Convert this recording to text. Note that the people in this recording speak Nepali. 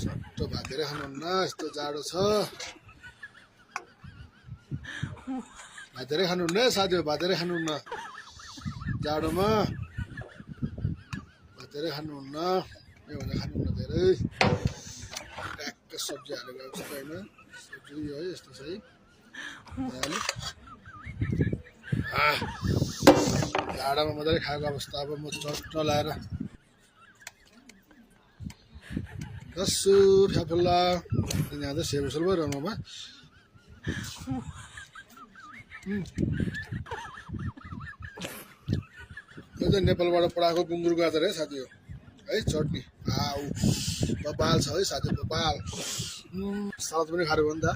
सट्टो भातेरै खानुहुन्न, यस्तो जाडो छ। भातेरै खानुहुन्न साथीहरू, भातेरै खानुहुन्न जाडोमा, भातेरै खानुहुन्न। यो भनेर खानुहुन्न धेरै। ट्याक्क सब्जी हालेको अब होइन, सब्जी है यस्तो छ है। जाडोमा मजाले खाएको अवस्था। अब म चट्ट लाएर कसो फ्याफुल्ला यहाँ त सेबुसल भइरहनु भयो। यो चाहिँ नेपालबाट पठाएको गुन्द्रुकको अचार है साथी हो है। चटनी आऊ बबाल छ है साथी, बबाल। सलाद पनि खानु भयो नि त।